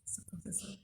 Essa professora.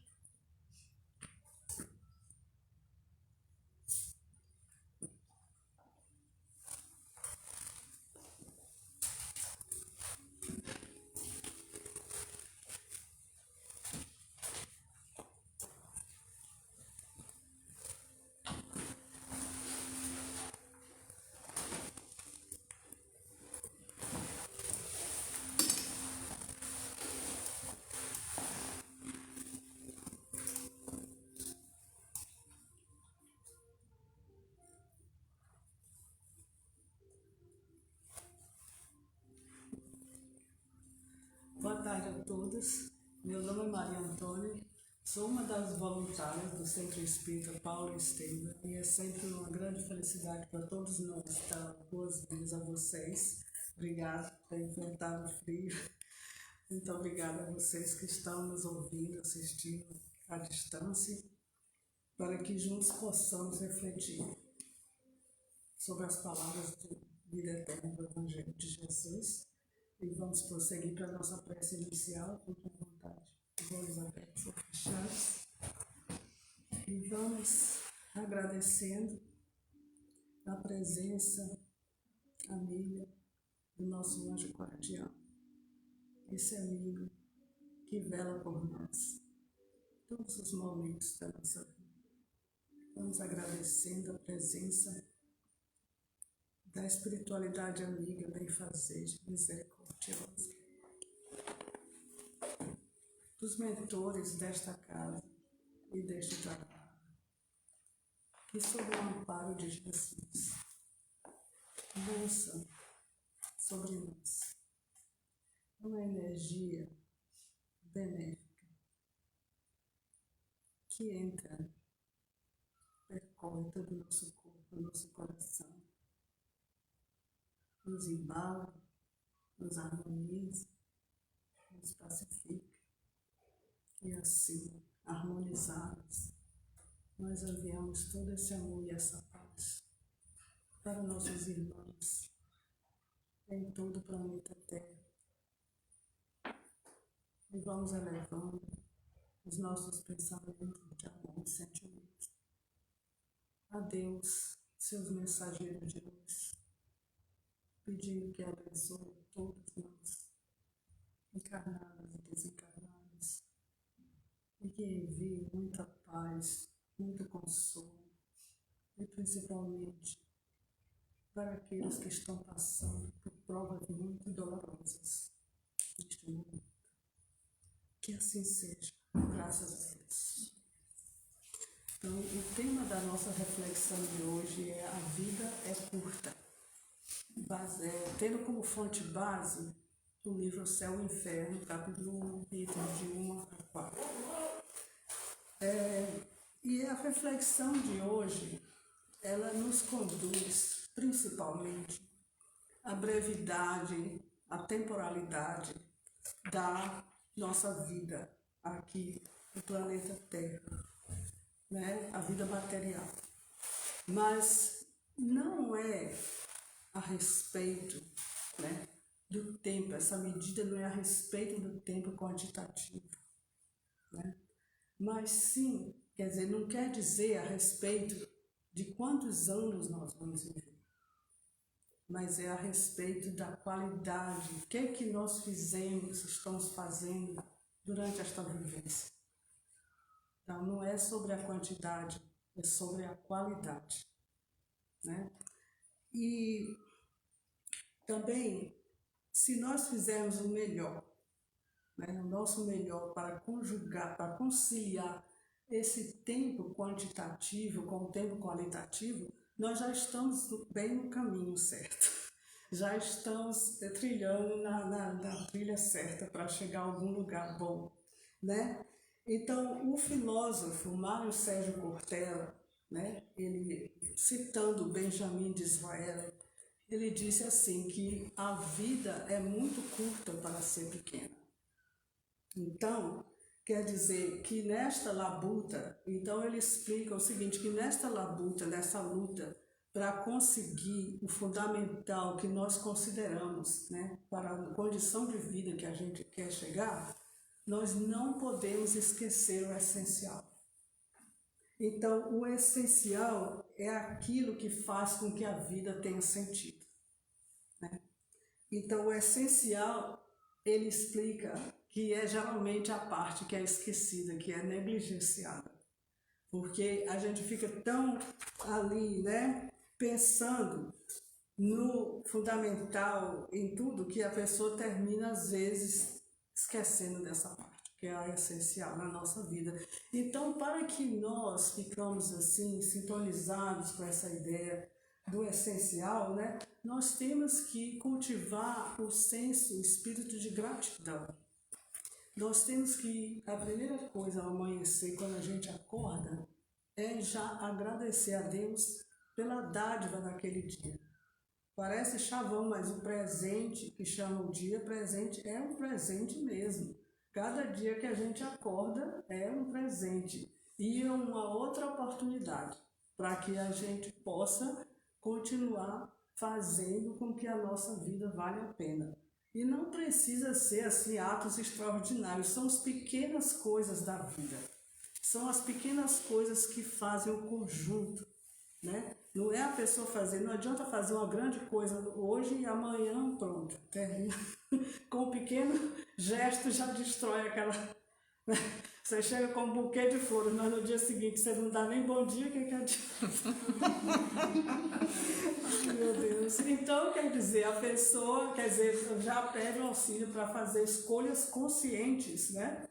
Boa tarde a todos. Meu nome é Maria Antônia, sou uma das voluntárias do Centro Espírita Paulo Estevam e é sempre uma grande felicidade para todos nós dar boas-vindas a vocês. Obrigada por enfrentar o frio. Muito obrigada a vocês que estão nos ouvindo, assistindo à distância, para que juntos possamos refletir sobre as palavras de vida eterna do Evangelho de Jesus. E vamos prosseguir para a nossa prece inicial, com vontade, os olhos abertos ou fechados. E vamos agradecendo a presença amiga do nosso anjo guardião, esse amigo que vela por nós todos os momentos da nossa vida. Vamos agradecendo a presença da espiritualidade amiga, benfazeja, misericordiosa, dos mentores desta casa e deste trabalho, que sob o amparo de Jesus lançam sobre nós uma energia benéfica que entra, percorre todo o nosso corpo, nosso coração, nos embala, nos harmoniza, nos pacifica. E assim, harmonizados, nós enviamos todo esse amor e essa paz para nossos irmãos em todo o planeta Terra. E vamos elevando os nossos pensamentos de amor e sentimento a Deus, seus mensageiros de luz, pedindo que abençoe todos nós, encarnados e desencarnados, e que envie muita paz, muito consolo, e principalmente para aqueles que estão passando por provas muito dolorosas neste mundo. Que assim seja, graças a Deus. Então, o tema da nossa reflexão de hoje é a vida é curta. Tendo como fonte base o livro Céu e Inferno, capítulo 1, itens de 1 a 4. E a reflexão de hoje, ela nos conduz principalmente à brevidade, à temporalidade da nossa vida aqui no planeta Terra, né? A vida material. Mas não é a respeito, né, do tempo, essa medida não é a respeito do tempo quantitativo, né? Mas sim, quer dizer, não quer dizer a respeito de quantos anos nós vamos viver, mas é a respeito da qualidade, o que nós fizemos, estamos fazendo durante esta vivência. Então, não é sobre a quantidade, é sobre a qualidade, né? E também, se nós fizermos o melhor, né, o nosso melhor para conjugar, para conciliar esse tempo quantitativo com o tempo qualitativo, nós já estamos bem no caminho certo. Já estamos trilhando na trilha certa para chegar a algum lugar bom, né? Então, o filósofo Mário Sérgio Cortella, né, ele, citando Benjamin Disraeli, ele disse assim, que a vida é muito curta para ser pequena. Então, quer dizer que nesta labuta, então ele explica o seguinte, que nesta labuta, nessa luta, para conseguir o fundamental que nós consideramos, né, para a condição de vida que a gente quer chegar, nós não podemos esquecer o essencial. Então, o essencial é aquilo que faz com que a vida tenha sentido, né? Então, o essencial, ele explica que é geralmente a parte que é esquecida, que é negligenciada. Porque a gente fica tão ali, né, pensando no fundamental, em tudo, que a pessoa termina, às vezes, esquecendo dessa parte, que é a essencial na nossa vida. Então, para que nós ficamos assim, sintonizados com essa ideia do essencial, né, nós temos que cultivar o senso, o espírito de gratidão. Nós temos que, a primeira coisa ao amanhecer, quando a gente acorda, é já agradecer a Deus pela dádiva daquele dia. Parece chavão, mas o presente, que chama o dia presente, é um presente mesmo. Cada dia que a gente acorda é um presente e é uma outra oportunidade para que a gente possa continuar fazendo com que a nossa vida valha a pena. E não precisa ser assim atos extraordinários, são as pequenas coisas da vida. São as pequenas coisas que fazem o conjunto, né? Não é a pessoa fazer, não adianta fazer uma grande coisa hoje e amanhã, pronto, termina. Com um pequeno gesto já destrói aquela... Você chega com um buquê de flores, mas no dia seguinte você não dá nem bom dia, o que adianta? Meu Deus. Então, quer dizer, a pessoa, já pede o auxílio para fazer escolhas conscientes, né?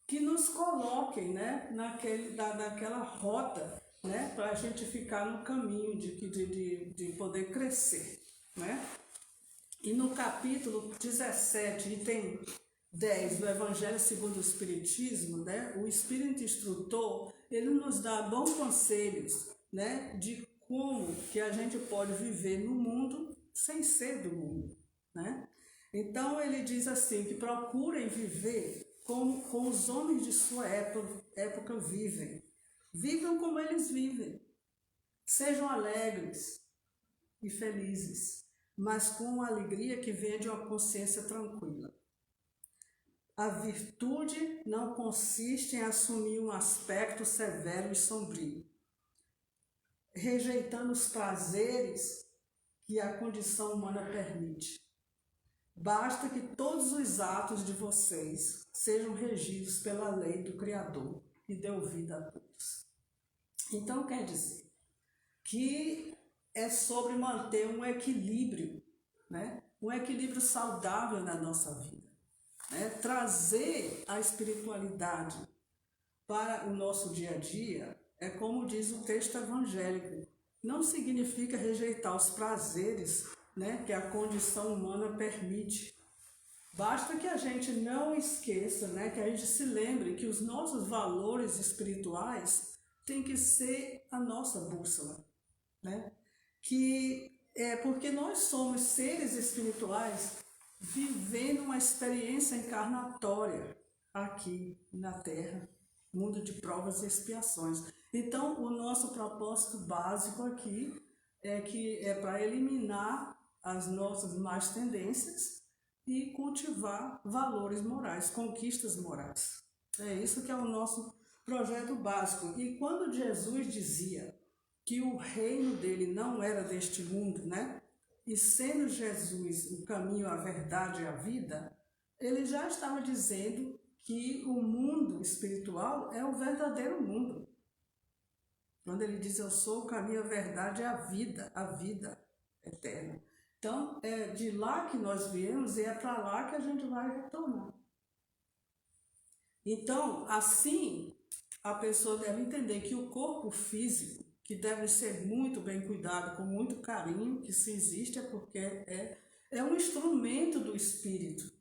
Que nos coloquem, né, naquela rota, né, para a gente ficar no caminho de poder crescer, né? E no capítulo 17, item 10 do Evangelho segundo o Espiritismo, né, o Espírito Instrutor, ele nos dá bons conselhos, né, de como que a gente pode viver no mundo sem ser do mundo, né? Então ele diz assim, que procurem viver como os homens de sua época vivem. Vivam como eles vivem. Sejam alegres e felizes, mas com a alegria que vem de uma consciência tranquila. A virtude não consiste em assumir um aspecto severo e sombrio, rejeitando os prazeres que a condição humana permite. Basta que todos os atos de vocês sejam regidos pela lei do Criador, que deu vida a todos. Então, quer dizer que é sobre manter um equilíbrio, né? Um equilíbrio saudável na nossa vida, né? Trazer a espiritualidade para o nosso dia a dia é como diz o texto evangélico. Não significa rejeitar os prazeres, né, que a condição humana permite. Basta que a gente não esqueça, né, que a gente se lembre que os nossos valores espirituais têm que ser a nossa bússola, né? Que é porque nós somos seres espirituais vivendo uma experiência encarnatória aqui na Terra, mundo de provas e expiações. Então, o nosso propósito básico aqui é para eliminar as nossas más tendências e cultivar valores morais, conquistas morais. É isso que é o nosso projeto básico. E quando Jesus dizia que o reino dele não era deste mundo, né? E sendo Jesus o caminho, a verdade e a vida, ele já estava dizendo que o mundo espiritual é o verdadeiro mundo. Quando ele diz, eu sou o caminho, a verdade e a vida eterna. Então, é de lá que nós viemos e é para lá que a gente vai retornar. Então, assim, a pessoa deve entender que o corpo físico, que deve ser muito bem cuidado, com muito carinho, que se existe é porque é um instrumento do Espírito.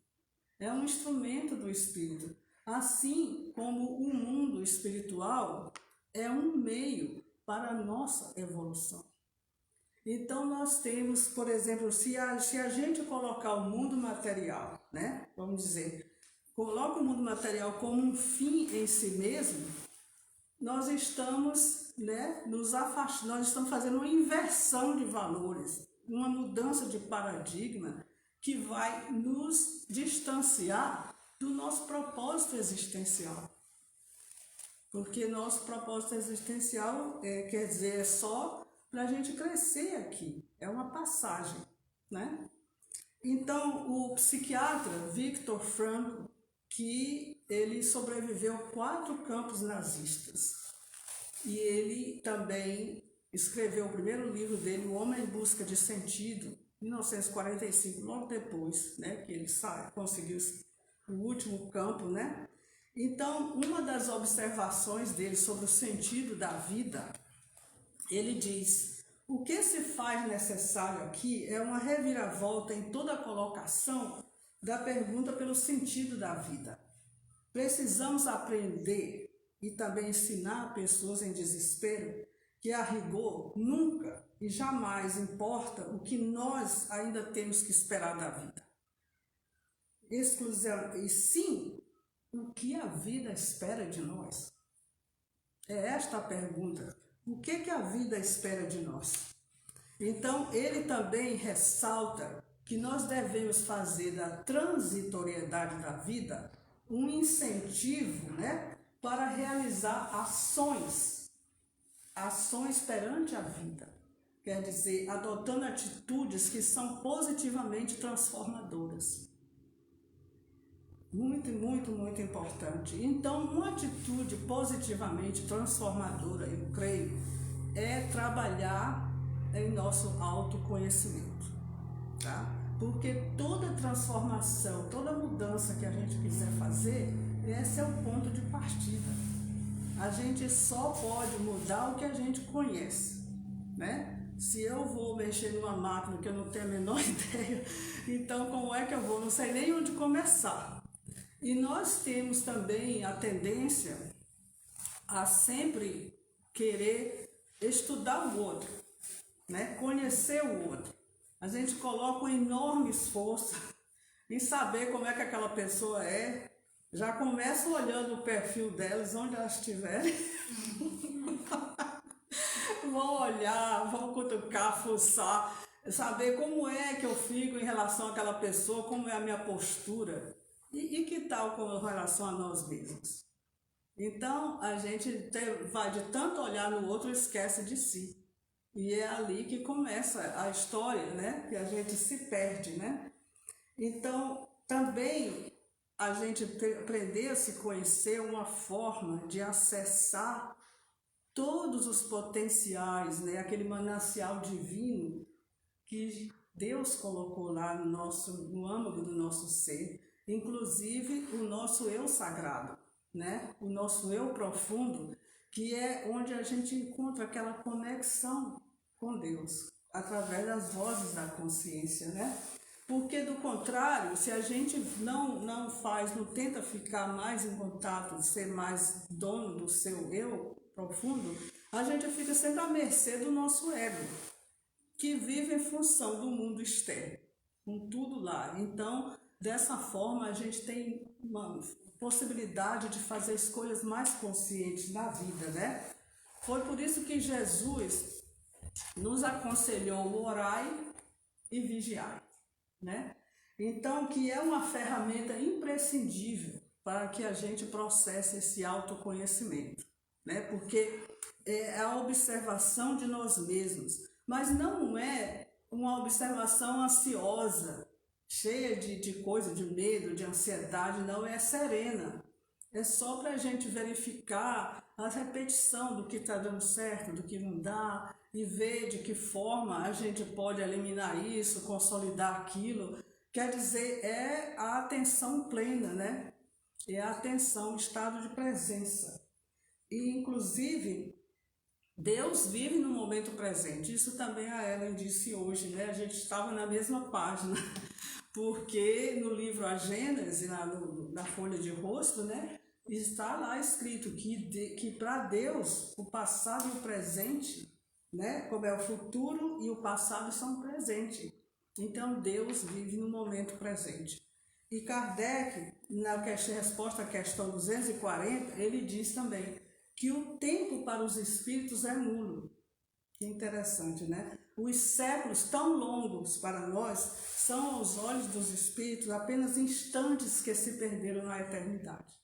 É um instrumento do Espírito. Assim como o mundo espiritual é um meio para a nossa evolução. Então, nós temos, por exemplo, se a gente colocar o mundo material, né? Vamos dizer, coloca o mundo material como um fim em si mesmo, nós estamos, né, nos afastando, nós estamos fazendo uma inversão de valores, uma mudança de paradigma que vai nos distanciar do nosso propósito existencial. Porque nosso propósito existencial quer dizer, é só para a gente crescer aqui, é uma passagem, né? Então, o psiquiatra Viktor Frankl, que ele sobreviveu a 4 campos nazistas, e ele também escreveu o primeiro livro dele, O Homem em Busca de Sentido, em 1945, logo depois, né, que ele conseguiu o último campo, né? Então, uma das observações dele sobre o sentido da vida, ele diz: o que se faz necessário aqui é uma reviravolta em toda a colocação da pergunta pelo sentido da vida. Precisamos aprender e também ensinar pessoas em desespero que, a rigor, nunca e jamais importa o que nós ainda temos que esperar da vida. E sim, o que a vida espera de nós? É esta a pergunta. O que a vida espera de nós? Então, ele também ressalta que nós devemos fazer da transitoriedade da vida um incentivo, né, para realizar ações perante a vida. Quer dizer, adotando atitudes que são positivamente transformadoras. Muito, muito, muito importante. Então, uma atitude positivamente transformadora, eu creio, é trabalhar em nosso autoconhecimento, tá? Porque toda transformação, toda mudança que a gente quiser fazer, esse é o ponto de partida. A gente só pode mudar o que a gente conhece, né? Se eu vou mexer numa máquina que eu não tenho a menor ideia, então como é que eu vou? Não sei nem onde começar. E nós temos também a tendência a sempre querer estudar o outro, né? Conhecer o outro. A gente coloca um enorme esforço em saber como é que aquela pessoa é. Já começa olhando o perfil delas, onde elas estiverem. Vão olhar, vão cutucar, fuçar, saber como é que eu fico em relação àquela pessoa, como é a minha postura. E que tal com relação a nós mesmos? Então, a gente vai de tanto olhar no outro, esquece de si. E é ali que começa a história, né? Que a gente se perde, né? Então, também a gente aprender a se conhecer uma forma de acessar todos os potenciais, né? Aquele manancial divino que Deus colocou lá no âmago do nosso ser, inclusive o nosso eu sagrado, né? O nosso eu profundo, que é onde a gente encontra aquela conexão com Deus, através das vozes da consciência, né? Porque do contrário, se a gente não faz, não tenta ficar mais em contato, ser mais dono do seu eu profundo, a gente fica sempre à mercê do nosso ego, que vive em função do mundo externo, com tudo lá. Então, dessa forma, a gente tem uma possibilidade de fazer escolhas mais conscientes na vida, né? Foi por isso que Jesus nos aconselhou orai e vigiai, né? Então, que é uma ferramenta imprescindível para que a gente processe esse autoconhecimento, né? Porque é a observação de nós mesmos, mas não é uma observação ansiosa, cheia de coisa, de medo, de ansiedade, não, é serena. É só para a gente verificar a repetição do que está dando certo, do que não dá, e ver de que forma a gente pode eliminar isso, consolidar aquilo. Quer dizer, é a atenção plena, né? É a atenção, estado de presença. E, inclusive, Deus vive no momento presente. Isso também a Ellen disse hoje, né? A gente estava na mesma página, porque no livro A Gênese, na folha de rosto, né? Está lá escrito que para Deus o passado e o presente, né? Como é o futuro e o passado são presente. Então Deus vive no momento presente. E Kardec, na resposta à questão 240, ele diz também que o tempo para os espíritos é nulo. Que interessante, né? Os séculos tão longos para nós são aos olhos dos espíritos apenas instantes que se perderam na eternidade.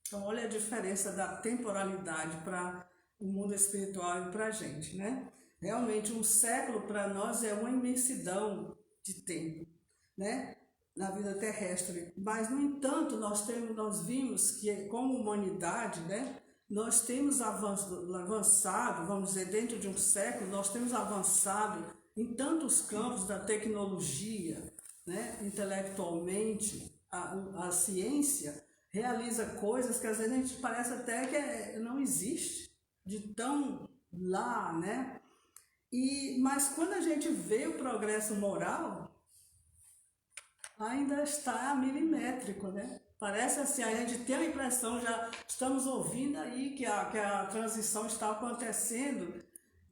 Então, olha a diferença da temporalidade para o mundo espiritual e para a gente, né? Realmente, um século para nós é uma imensidão de tempo, né? Na vida terrestre. Mas, no entanto, nós vimos que, como humanidade, né? Nós temos avançado, vamos dizer, dentro de um século, nós temos avançado em tantos campos da tecnologia, né? Intelectualmente, a ciência realiza coisas que às vezes a gente parece até que não existe, de tão lá, né? Mas quando a gente vê o progresso moral, ainda está milimétrico, né? Parece assim, a gente tem a impressão, já estamos ouvindo aí que a transição está acontecendo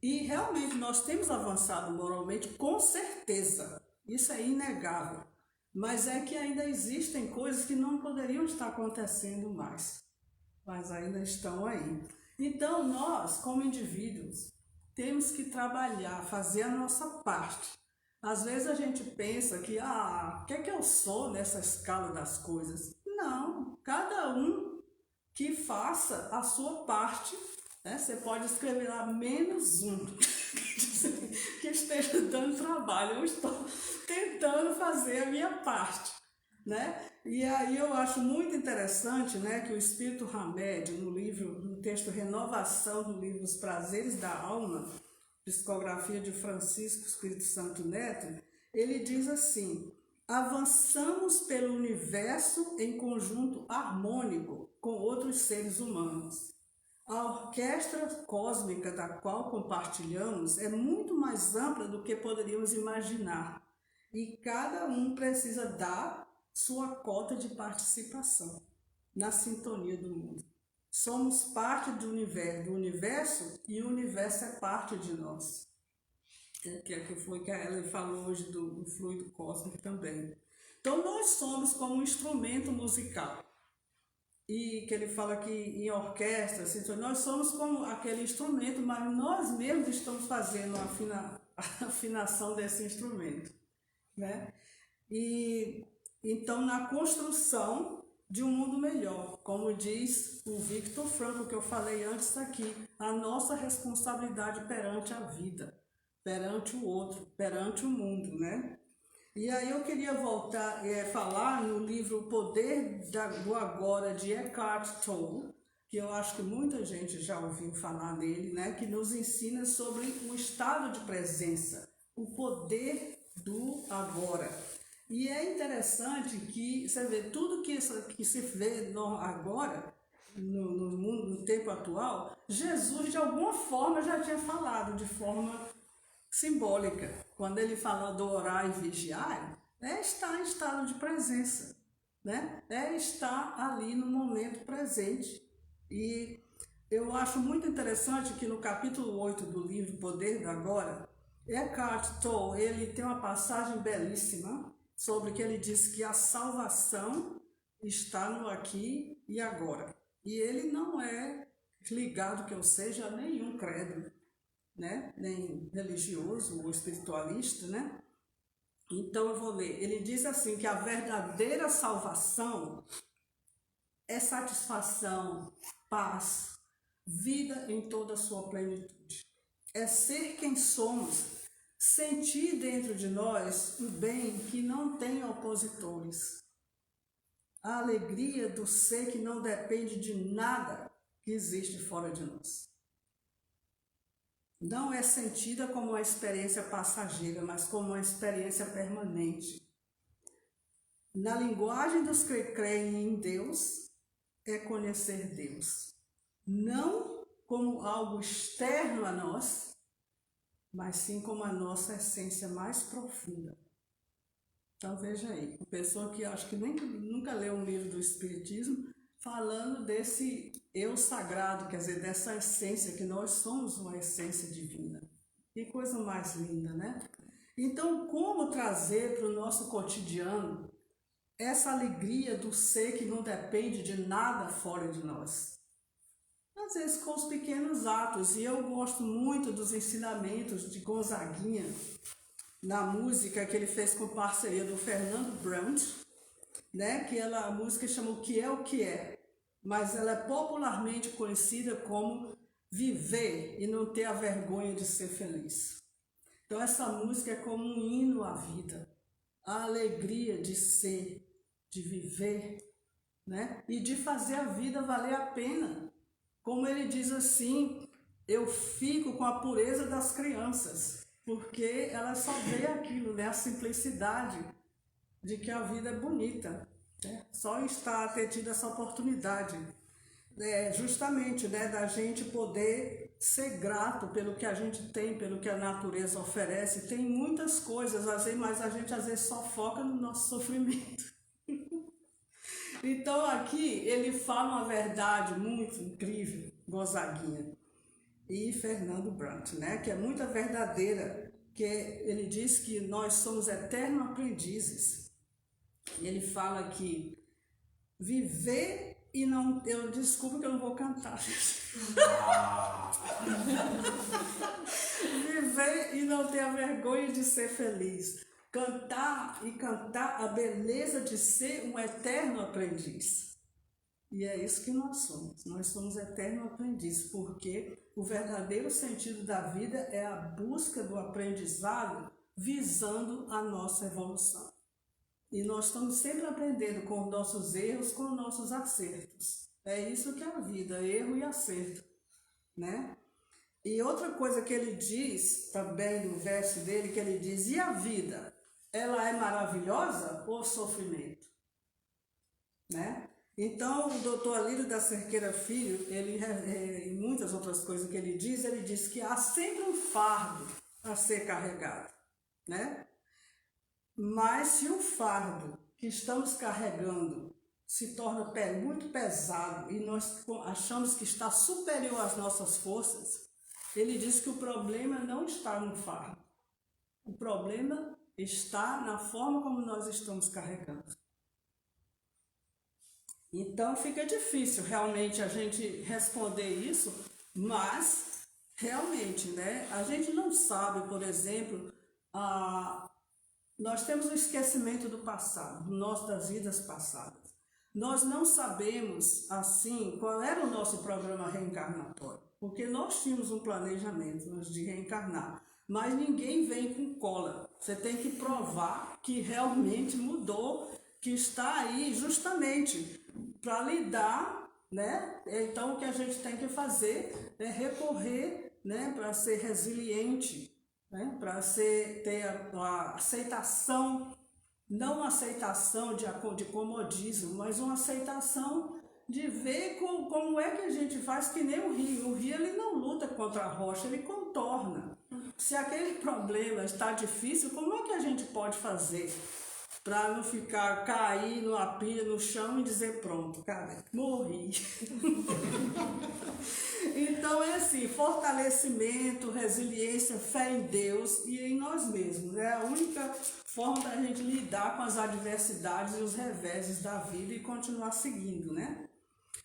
e realmente nós temos avançado moralmente, com certeza, isso é inegável, mas é que ainda existem coisas que não poderiam estar acontecendo mais, mas ainda estão aí. Então nós, como indivíduos, temos que trabalhar, fazer a nossa parte. Às vezes a gente pensa que, o que é que eu sou nessa escala das coisas? Não, cada um que faça a sua parte, né? Você pode escrever lá -1, que esteja dando trabalho, eu estou tentando fazer a minha parte, né? E aí eu acho muito interessante, né, que o Espírito Hamed, no texto Renovação do livro Os Prazeres da Alma, psicografia de Francisco Espírito Santo Neto, ele diz assim: avançamos pelo universo em conjunto harmônico com outros seres humanos. A orquestra cósmica da qual compartilhamos é muito mais ampla do que poderíamos imaginar e cada um precisa dar sua cota de participação na sintonia do mundo. Somos parte do universo e o universo é parte de nós. Que foi que a Ellen falou hoje do fluido cósmico também. Então nós somos como um instrumento musical. E que ele fala que em orquestra, assim, nós somos como aquele instrumento, mas nós mesmos estamos fazendo a afinação desse instrumento, né? E então na construção de um mundo melhor, como diz o Viktor Frankl, que eu falei antes aqui, a nossa responsabilidade perante a vida, perante o outro, perante o mundo, né? E aí eu queria voltar falar no livro O Poder do Agora, de Eckhart Tolle, que eu acho que muita gente já ouviu falar dele, né? Que nos ensina sobre um estado de presença, o poder do agora. E é interessante que você vê tudo que se vê agora, no mundo, no tempo atual, Jesus de alguma forma já tinha falado, de forma simbólica. Quando ele fala do orar e vigiar, é estar em estado de presença, né? É estar ali no momento presente. E eu acho muito interessante que no capítulo 8 do livro Poder do Agora, Eckhart Tolle, ele tem uma passagem belíssima sobre que ele diz que a salvação está no aqui e agora. E ele não é ligado, que eu seja, a nenhum credo, né? Nem religioso ou espiritualista, né? Então eu vou ler. Ele diz assim que a verdadeira salvação é satisfação, paz, vida em toda a sua plenitude. É ser quem somos, sentir dentro de nós o bem que não tem opositores. A alegria do ser que não depende de nada que existe fora de nós. Não é sentida como uma experiência passageira, mas como uma experiência permanente. Na linguagem dos que creem em Deus, é conhecer Deus. Não como algo externo a nós, mas sim como a nossa essência mais profunda. Então veja aí, uma pessoa que acho que nunca leu um livro do Espiritismo, falando desse eu sagrado, quer dizer, dessa essência, que nós somos uma essência divina. Que coisa mais linda, né? Então, como trazer para o nosso cotidiano essa alegria do ser que não depende de nada fora de nós? às vezes com os pequenos atos. E eu gosto muito dos ensinamentos de Gonzaguinha, na música que ele fez com parceria do Fernando Brant, né? Que a música chama O Que É, mas ela é popularmente conhecida como Viver e Não Ter a Vergonha de Ser Feliz. Então essa música é como um hino à vida, a alegria de ser, de viver, né? E de fazer a vida valer a pena. Como ele diz assim, eu fico com a pureza das crianças, porque elas só veem aquilo, né? A simplicidade de que a vida é bonita, né? Só está ter tido essa oportunidade, justamente, né, da gente poder ser grato pelo que a gente tem, pelo que a natureza oferece. Tem muitas coisas, às vezes, mas a gente às vezes só foca no nosso sofrimento. Então aqui ele fala uma verdade muito incrível, Gonzaguinha e Fernando Brant, né, que é muito verdadeira, que ele diz que nós somos eternos aprendizes. Ele fala que viver e não... desculpa que eu não vou cantar. Viver e não ter a vergonha de ser feliz. Cantar a beleza de ser um eterno aprendiz. E é isso que nós somos. Nós somos eterno aprendiz, porque o verdadeiro sentido da vida é a busca do aprendizado visando a nossa evolução. E nós estamos sempre aprendendo com os nossos erros, com os nossos acertos. É isso que é a vida, erro e acerto, né? E outra coisa que ele diz, também no verso dele, que ele diz, e a vida, ela é maravilhosa ou sofrimento? Né? Então, o doutor Alírio da Cerqueira Filho, ele, e muitas outras coisas que ele diz que há sempre um fardo a ser carregado, né? Mas se o fardo que estamos carregando se torna muito pesado e nós achamos que está superior às nossas forças, ele diz que o problema não está no fardo. O problema está na forma como nós estamos carregando. Então fica difícil realmente a gente responder isso, mas realmente, né, a gente não sabe, por exemplo, nós temos o esquecimento do passado, das vidas passadas. Nós não sabemos, assim, qual era o nosso programa reencarnatório, porque nós tínhamos um planejamento de reencarnar, mas ninguém vem com cola. Você tem que provar que realmente mudou, que está aí justamente para lidar, né? Então o que a gente tem que fazer é recorrer, né, para ser resiliente, né? Para ter a aceitação, não uma aceitação de comodismo, mas uma aceitação de ver como é que a gente faz, que nem o rio. O rio ele não luta contra a rocha, ele contorna. Se aquele problema está difícil, como é que a gente pode fazer para não cair numa pilha no chão e dizer pronto, cara, morri. Então é assim, fortalecimento, resiliência, fé em Deus e em nós mesmos. É a única forma da gente lidar com as adversidades e os reveses da vida e continuar seguindo, né?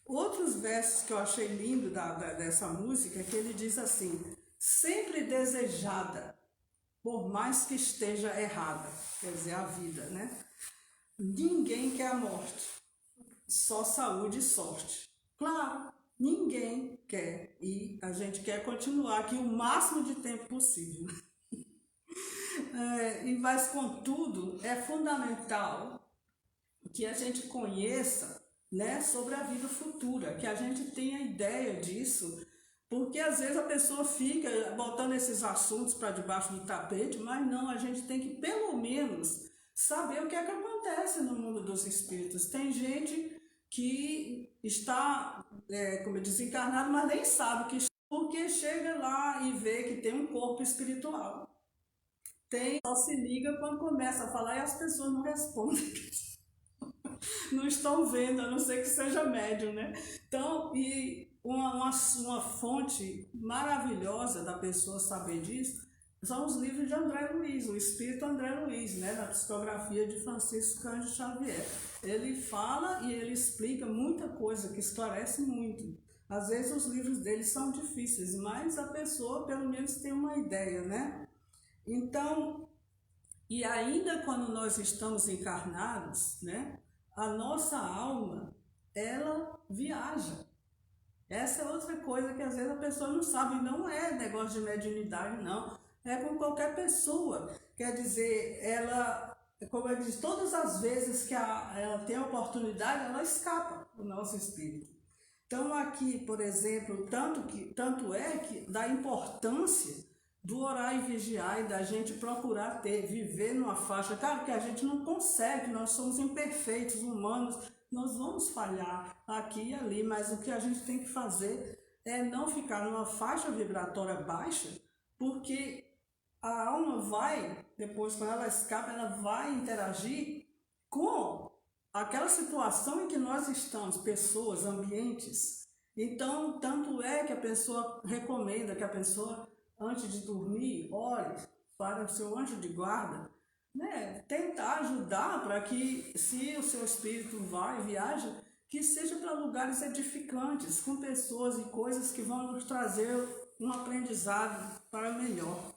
Outros versos que eu achei lindo dessa música é que ele diz assim, sempre desejada, por mais que esteja errada, quer dizer, a vida, né? Ninguém quer a morte, só saúde e sorte. Claro, ninguém quer e a gente quer continuar aqui o máximo de tempo possível. Mas, contudo, é fundamental que a gente conheça, né, sobre a vida futura, que a gente tenha ideia disso, porque às vezes a pessoa fica botando esses assuntos para debaixo do tapete, mas não, a gente tem que pelo menos saber o que é que acontece no mundo dos espíritos. Tem gente que está, como eu disse, encarnado, mas nem sabe que está, porque chega lá e vê que tem um corpo espiritual. Só se liga quando começa a falar e as pessoas não respondem. Não estão vendo, a não ser que seja médium, né? Então, e uma fonte maravilhosa da pessoa saber disso são os livros de André Luiz, o Espírito André Luiz, né? Na psicografia de Francisco Cândido Xavier. Ele fala e ele explica muita coisa que esclarece muito, Às vezes os livros dele são difíceis, mas a pessoa pelo menos tem uma ideia, né? Então, e ainda quando nós estamos encarnados, né? A nossa alma, ela viaja. Essa é outra coisa que às vezes a pessoa não sabe, não é negócio de mediunidade, não. É com qualquer pessoa. Quer dizer, ela, como eu disse, todas as vezes que ela tem a oportunidade, ela escapa do nosso espírito. Então aqui, por exemplo, tanto é que da importância do orar e vigiar e da gente procurar viver numa faixa. Claro que a gente não consegue, nós somos imperfeitos, humanos, nós vamos falhar aqui e ali, mas o que a gente tem que fazer é não ficar numa faixa vibratória baixa, porque a alma vai, depois quando ela escapa, ela vai interagir com aquela situação em que nós estamos, pessoas, ambientes. Então, tanto é que a pessoa recomenda que a pessoa, antes de dormir, ore para o seu anjo de guarda, né? Tentar ajudar para que, se o seu espírito vai, viaja, que seja para lugares edificantes, com pessoas e coisas que vão nos trazer um aprendizado para melhor,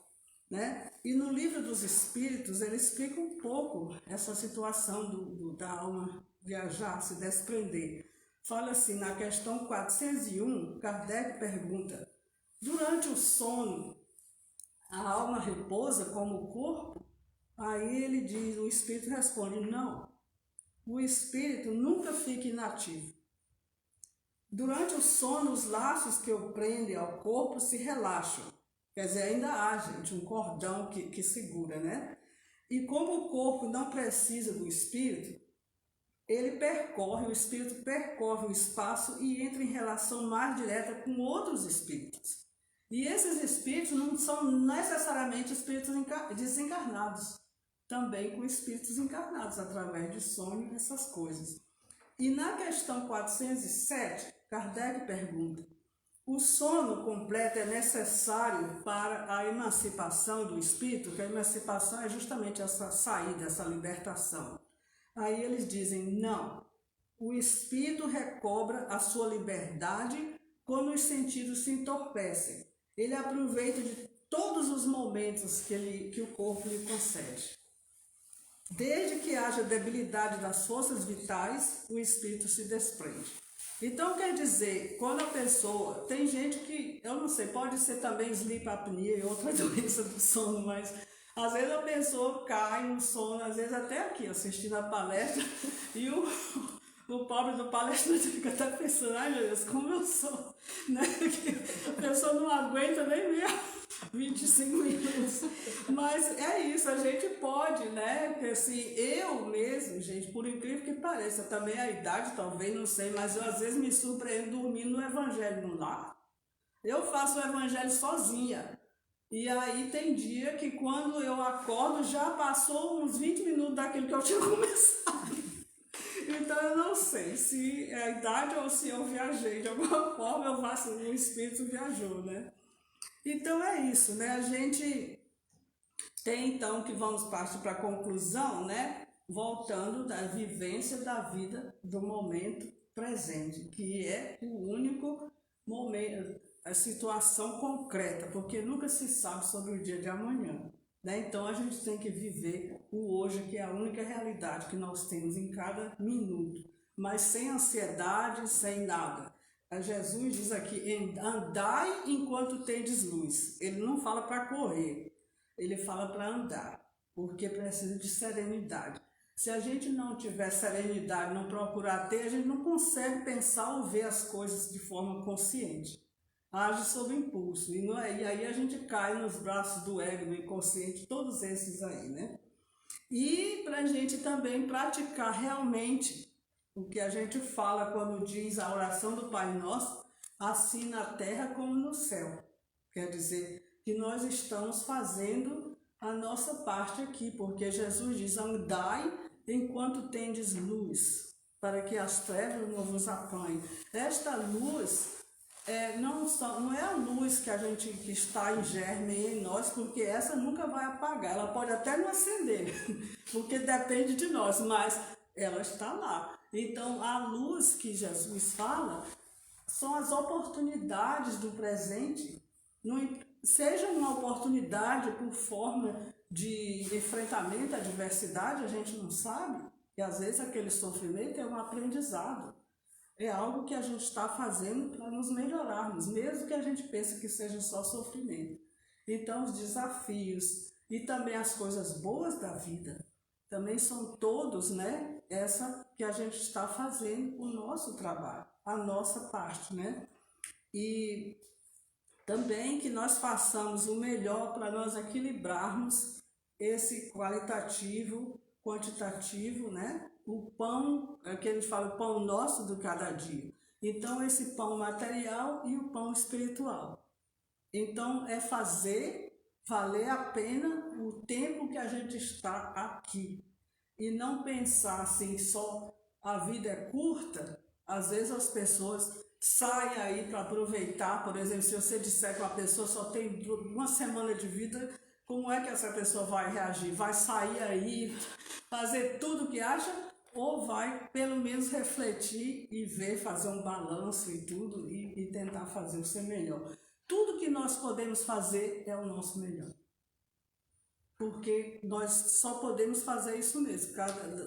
né? E no livro dos Espíritos ele explica um pouco essa situação da alma viajar, se desprender. Fala assim, na questão 401, Kardec pergunta: durante o sono, a alma repousa como o corpo? Aí ele diz, o espírito responde: não, o espírito nunca fica inativo. Durante o sono, os laços que o prendem ao corpo se relaxam. Quer dizer, ainda há, gente, um cordão que segura, né? E como o corpo não precisa do espírito, o espírito percorre o espaço e entra em relação mais direta com outros espíritos. E esses espíritos não são necessariamente espíritos desencarnados, também com espíritos encarnados, através de sonho, essas coisas. E na questão 407, Kardec pergunta: o sono completo é necessário para a emancipação do espírito? Que a emancipação é justamente essa saída, essa libertação. Aí eles dizem: não, o espírito recobra a sua liberdade quando os sentidos se entorpecem. Ele aproveita de todos os momentos que o corpo lhe concede. Desde que haja debilidade das forças vitais, o espírito se desprende. Então, quer dizer, quando a pessoa... Tem gente que, eu não sei, pode ser também sleep apnea e outra doença do sono, mas às vezes a pessoa cai no sono, às vezes até aqui, assistindo a palestra, e o pobre do palestrante fica até pensando: ai meu Deus, como eu sou, né? Que a pessoa não aguenta nem ver 25 minutos. Mas é isso, a gente pode, né? Porque assim, eu mesmo, gente, por incrível que pareça, também a idade, talvez, não sei, mas eu às vezes me surpreendo dormindo no evangelho no lar. Eu faço o evangelho sozinha. E aí tem dia que quando eu acordo já passou uns 20 minutos daquilo que eu tinha começado. Então eu não sei se é a idade ou se eu viajei. De alguma forma eu faço, o espírito viajou, né? Então é isso, né? A gente tem então que vamos partir para a conclusão, né? Voltando da vivência da vida do momento presente, que é o único momento, a situação concreta, porque nunca se sabe sobre o dia de amanhã, né? Então a gente tem que viver o hoje, que é a única realidade que nós temos em cada minuto, mas sem ansiedade, sem nada. Jesus diz aqui: andai enquanto tendes luz. Ele não fala para correr, ele fala para andar, porque precisa de serenidade. Se a gente não tiver serenidade, não procurar ter, a gente não consegue pensar ou ver as coisas de forma consciente. Age sob impulso, e aí a gente cai nos braços do ego, do inconsciente, todos esses aí, né? E para a gente também praticar realmente o que a gente fala quando diz a oração do Pai Nosso, assim na terra como no céu. Quer dizer que nós estamos fazendo a nossa parte aqui, porque Jesus diz: andai enquanto tendes luz, para que as trevas não vos apanhem. Esta luz não é a luz que está em germe em nós, porque essa nunca vai apagar. Ela pode até não acender, porque depende de nós, mas ela está lá. Então, a luz que Jesus fala são as oportunidades do presente, seja uma oportunidade por forma de enfrentamento à adversidade, a gente não sabe, e às vezes aquele sofrimento é um aprendizado, é algo que a gente está fazendo para nos melhorarmos, mesmo que a gente pense que seja só sofrimento. Então, os desafios e também as coisas boas da vida também são todos, né? Essa que a gente está fazendo o nosso trabalho, a nossa parte, né? E também que nós façamos o melhor para nós equilibrarmos esse qualitativo, quantitativo, né? O pão, que a gente fala, o pão nosso do cada dia. Então, esse pão material e o pão espiritual. Então, é fazer valer a pena o tempo que a gente está aqui. E não pensar assim, só a vida é curta. Às vezes as pessoas saem aí para aproveitar. Por exemplo, se você disser que uma pessoa só tem uma semana de vida, como é que essa pessoa vai reagir? Vai sair aí, fazer tudo o que acha? Ou vai pelo menos refletir e ver, fazer um balanço e tudo e tentar fazer o seu melhor. Tudo que nós podemos fazer é o nosso melhor. Porque nós só podemos fazer isso mesmo.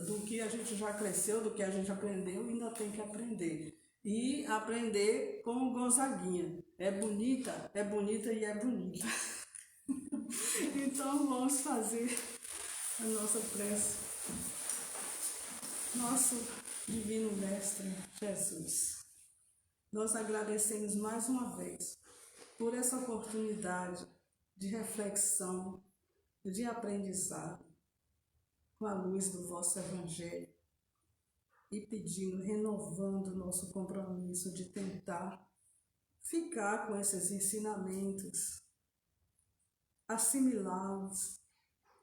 Do que a gente já cresceu, do que a gente aprendeu, ainda tem que aprender. E aprender com o Gonzaguinha. É bonita e é bonita. Então vamos fazer a nossa prece. Nosso Divino Mestre Jesus, nós agradecemos mais uma vez por essa oportunidade de reflexão, de aprendizado, com a luz do vosso Evangelho, e pedindo, renovando o nosso compromisso de tentar ficar com esses ensinamentos, assimilá-los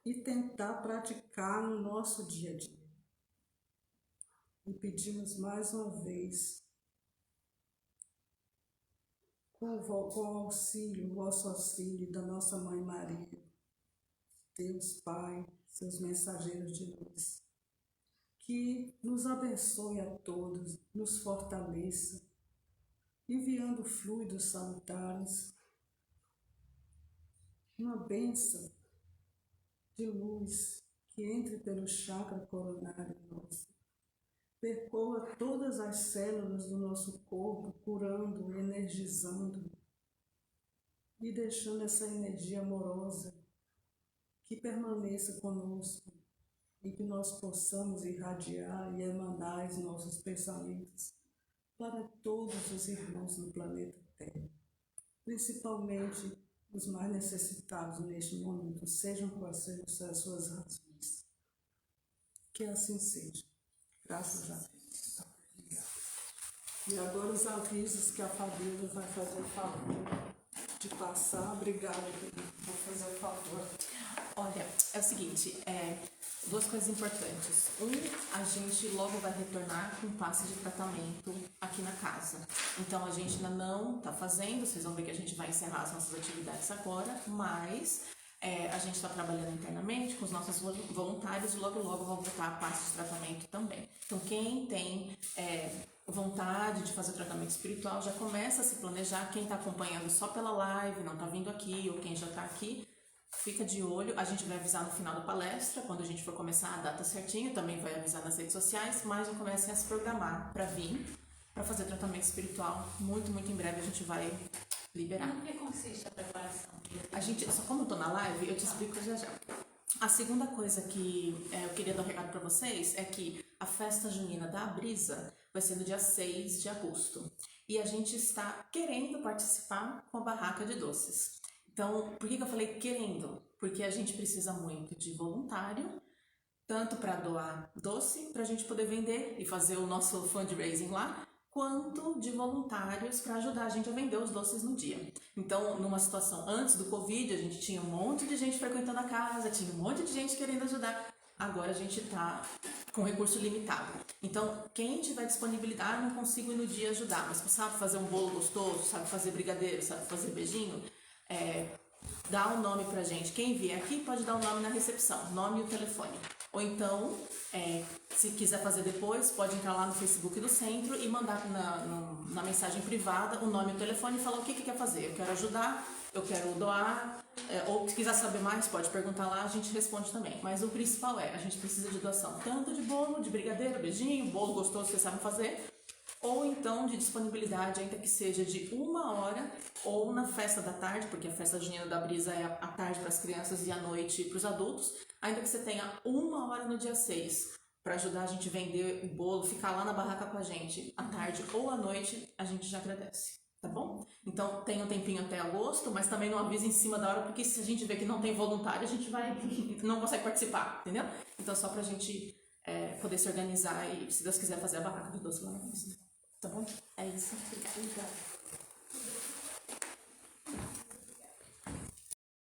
e tentar praticar no nosso dia a dia. E pedimos mais uma vez, com o auxílio, o vosso auxílio da nossa Mãe Maria, Deus Pai, seus mensageiros de luz, que nos abençoe a todos, nos fortaleça, enviando fluidos salutares, uma bênção de luz que entre pelo chakra coronário nosso, percorra todas as células do nosso corpo, curando, energizando e deixando essa energia amorosa que permaneça conosco e que nós possamos irradiar e emanar os nossos pensamentos para todos os irmãos no planeta Terra, principalmente os mais necessitados neste momento, sejam quais sejam as suas razões. Que assim seja. Graças a Deus. E agora os avisos que a Fabíola vai fazer o favor de passar. Obrigada, por fazer o favor. Olha, é o seguinte, duas coisas importantes. A gente logo vai retornar com passe de tratamento aqui na casa. Então, a gente ainda não está fazendo, vocês vão ver que a gente vai encerrar as nossas atividades agora, mas a gente está trabalhando internamente com os nossos voluntários e logo vão voltar a passe de tratamento também. Então, quem tem vontade de fazer tratamento espiritual, já começa a se planejar. Quem está acompanhando só pela live, não está vindo aqui, ou quem já está aqui, fica de olho. A gente vai avisar no final da palestra, quando a gente for começar a data certinho, também vai avisar nas redes sociais, mas já comecem a se programar para vir, para fazer tratamento espiritual. Muito em breve a gente vai liberar. No que consiste a preparação? A gente, só como eu tô na live, eu te explico já. A segunda coisa que eu queria dar um recado para vocês é que a festa junina da Brisa vai ser no dia 6 de agosto. E a gente está querendo participar com a barraca de doces. Então, por que eu falei querendo? Porque a gente precisa muito de voluntário, tanto para doar doce, para a gente poder vender e fazer o nosso fundraising lá, quanto de voluntários para ajudar a gente a vender os doces no dia. Então, numa situação antes do Covid, a gente tinha um monte de gente frequentando a casa, tinha um monte de gente querendo ajudar. Agora a gente está com recurso limitado. Então, quem tiver disponibilidade, não consigo ir no dia ajudar, mas sabe fazer um bolo gostoso, sabe fazer brigadeiro, sabe fazer beijinho, dá um nome pra gente. Quem vier aqui pode dar o nome na recepção, nome e o telefone. Ou então, se quiser fazer depois, pode entrar lá no Facebook do centro e mandar na mensagem privada o nome e o telefone e falar o que quer fazer. Eu quero ajudar, eu quero doar, ou se quiser saber mais, pode perguntar lá, a gente responde também. Mas o principal a gente precisa de doação, tanto de bolo, de brigadeiro, beijinho, bolo gostoso, vocês sabem fazer, ou então de disponibilidade, ainda que seja de 1 hora, ou na festa da tarde, porque a festa junina da Brisa é à tarde para as crianças e à noite para os adultos, ainda que você tenha 1 hora no dia 6 para ajudar a gente a vender o bolo, ficar lá na barraca com a gente à tarde ou à noite, a gente já agradece, tá bom? Então tem um tempinho até agosto, mas também não avisa em cima da hora, porque se a gente vê que não tem voluntário, a gente não consegue participar, entendeu? Então só pra gente poder se organizar e, se Deus quiser, fazer a barraca do doce lá na festa. Tá bom? É isso. Obrigada.